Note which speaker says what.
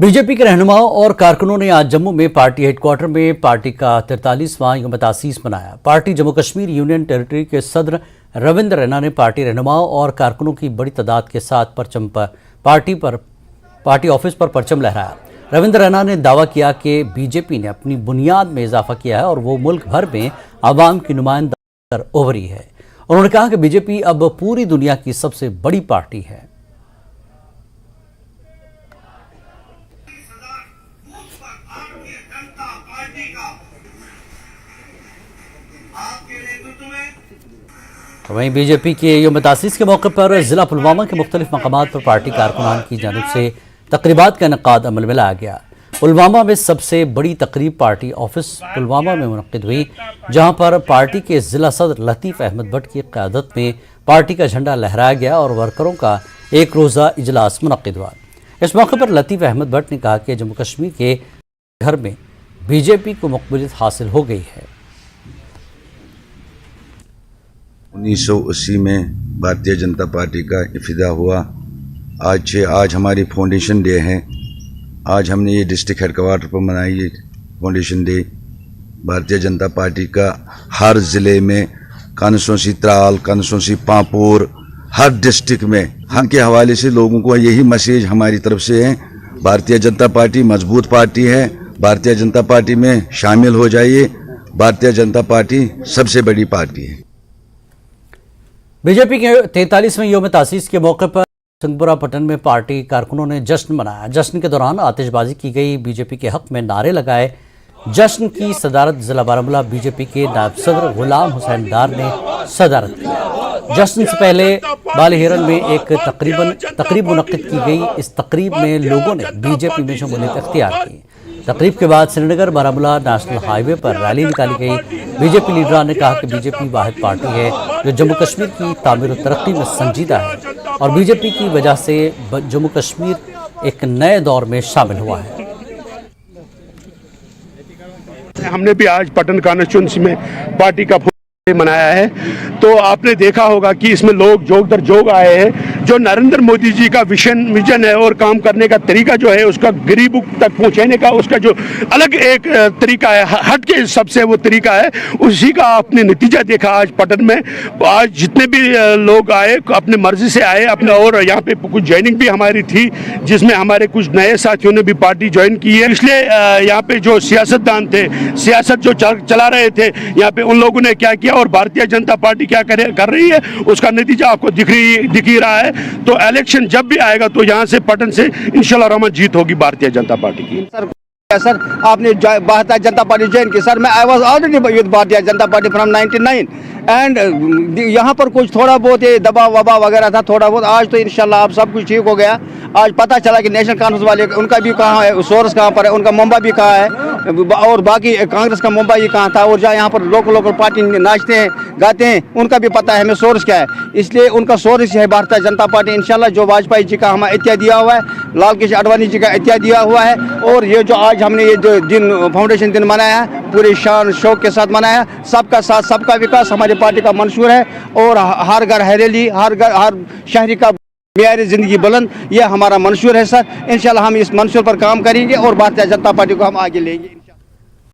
Speaker 1: BJP के रहनुमाओं और कारकुनों ने आज जम्मू में पार्टी हेडक्वार्टर में पार्टी का 43वां यौम तासीस मनाया। Party Jammu Kashmir union territory के सदर रविंद्र रैना ने पार्टी रहनुमाओं और कारकुनों की बड़ी तादाद के साथ पार्टी ऑफिस पर परचम लहराया। रविंद्र रैना ने दावा किया कि बीजेपी ने अपनी बुनियाद में इजाफा किया है और वो मुल्क भर में आवाम की नुमाइंदगी कर उभरी है। उन्होंने कहा कि बीजेपी अब पूरी दुनिया की सबसे बड़ी पार्टी है। वहीं बीजेपी के यौम तासीस के मौके पर जिला पुलवामा के मुख्तलिफ मकामात पर पार्टी कारकुनान की जानिब से तकरीबात का इनेकाद अमल में लाया गया। पुलवामा में सबसे बड़ी तकरीब पार्टी ऑफिस पुलवामा में मुनक्किद हुई, जहां पर पार्टी के जिला सदर लतीफ़ अहमद भट्ट की क़यादत में पार्टी का झंडा लहराया गया और वर्करों का एक रोज़ा इजलास मुनक्किद हुआ। इस मौके पर लतीफ़ अहमद भट्ट ने कहा कि जम्मू कश्मीर के घर में बीजेपी को मकबूलियत हासिल हो गई है।
Speaker 2: 1980 में भारतीय जनता पार्टी का इफ्तिदा हुआ। आज हमारी फाउंडेशन डे है। आज हमने ये डिस्ट्रिक्ट हेडक्वार्टर पर मनाई ये foundation day. Bharatiya Janata party का हर ज़िले में कॉन्स्टिट्यूंसी त्राल, कॉन्स्टिट्यूंसी पांपोर, हर डिस्ट्रिक्ट में हम के हवाले से लोगों को यही मैसेज हमारी तरफ से है। भारतीय जनता पार्टी मजबूत पार्टी है। भारतीय जनता पार्टी में शामिल हो जाइए। भारतीय जनता पार्टी सबसे बड़ी पार्टी है।
Speaker 1: बीजेपी के 43वें यौम तासीस के मौके पर सिंहपुरा पटन में पार्टी कारकुनों ने जश्न मनाया। जश्न के दौरान आतिशबाजी की गई, बीजेपी के हक में नारे लगाए। जश्न की सदारत जिला बारामूला बीजेपी के नायब सदर गुलाम हुसैन डार ने सदारत की। जश्न से पहले बालिहिरन में एक तकरीब मुनक्किद की गई। इस तकरीब में लोगों ने बीजेपी में शमूलियत अख्तियार की। तकरीब के बाद श्रीनगर बारामूला नेशनल हाईवे पर रैली निकाली गई। बीजेपी लीडरान ने कहा कि बीजेपी वाहिद पार्टी है जो जम्मू कश्मीर की तामीर और तरक्की में संजीदा है और बीजेपी की वजह से जम्मू कश्मीर एक नए दौर में शामिल हुआ है।
Speaker 3: हमने भी आज पटन कॉन्स्टिट्यूंसी में पार्टी का मनाया है, तो आपने देखा होगा कि इसमें लोग जोग दर जोग आए हैं। जो नरेंद्र मोदी जी का विजन है और काम करने का तरीका जो है, उसका गरीबों तक पहुंचाने का उसका जो अलग एक तरीका है, हट के सबसे वो तरीका है, उसी का आपने नतीजा देखा आज पटन में। आज जितने भी लोग आए अपने मर्जी से आए अपने, और यहाँ पे कुछ ज्वाइनिंग भी हमारी थी जिसमें हमारे कुछ नए साथियों ने भी पार्टी ज्वाइन की है। इसलिए यहाँ पे जो सियासतदान थे, सियासत जो चला रहे थे, यहाँ पे उन लोगों ने क्या किया और भारतीय जनता पार्टी क्या कर रही है, उसका नतीजा आपको दिख ही रहा है। तो इलेक्शन जब भी आएगा तो यहाँ से पटन से इंशाल्लाह रहमान जीत होगी भारतीय जनता पार्टी की।
Speaker 4: सर आपने भारतीय जनता पार्टी ज्वाइन की। सर मैं I was already with Bharatiya Janata party from 99 and यहाँ पर कुछ थोड़ा बहुत दबाव वबाव वगैरह था थोड़ा बहुत। आज तो इंशाल्लाह अब सब कुछ ठीक हो गया। आज पता चला कि नेशनल कॉन्फ्रेंस वाले उनका भी कहाँ है, सोर्स कहाँ पर है, उनका मुंबई भी कहाँ है और बाकी कांग्रेस का मुंबई कहाँ था, और जहाँ यहाँ पर लोकल पार्टी नाचते हैं गाते हैं उनका भी पता है हमें सोर्स क्या है। इसलिए उनका सोर्स है भारतीय जनता पार्टी। इंशाल्लाह जो वाजपेयी जी का हमें इत्या दिया हुआ है, लाल कृष्ण आडवाणी जी का इत्या दिया हुआ है, और ये जो आज हमने ये जो दिन फाउंडेशन दिन मनाया है पूरे शान शौक के साथ मनाया। सबका साथ सबका विकास हमारी पार्टी का मंशूर है और हर घर हरेली, हर शहरी का मेयारी जिंदगी बुलंद, ये हमारा मंशूर है। सर इंशाल्लाह हम इस मंशूर पर काम करेंगे और भारतीय जनता पार्टी को हम आगे लेंगे।